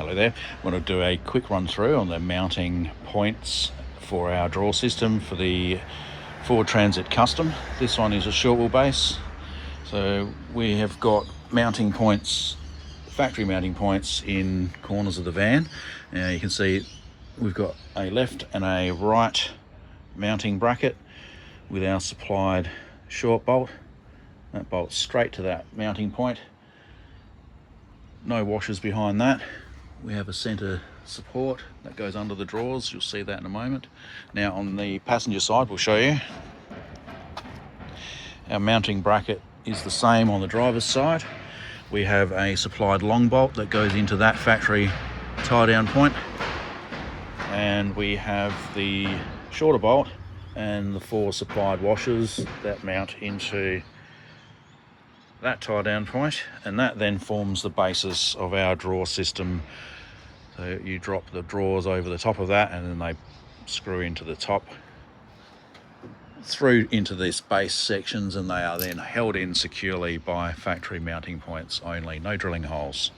Hello there. I want to do a quick run through on the mounting points for our drawer system for the Ford Transit Custom. This one is a short wheelbase, so we have got mounting points, factory mounting points in corners of the van. Now you can see we've got a left and a right mounting bracket with our supplied short bolt. That bolts straight to that mounting point. No washers behind that. We have a centre support that goes under the drawers. You'll see that in a moment. Now on the passenger side, we'll show you. Our mounting bracket is the same on the driver's side. We have a supplied long bolt that goes into that factory tie down point. And we have the shorter bolt and the 4 supplied washers that mount into that tie down point, and that then forms the basis of our drawer system. So you drop the drawers over the top of that, and then they screw into the top through into these base sections, and they are then held in securely by factory mounting points only, no drilling holes.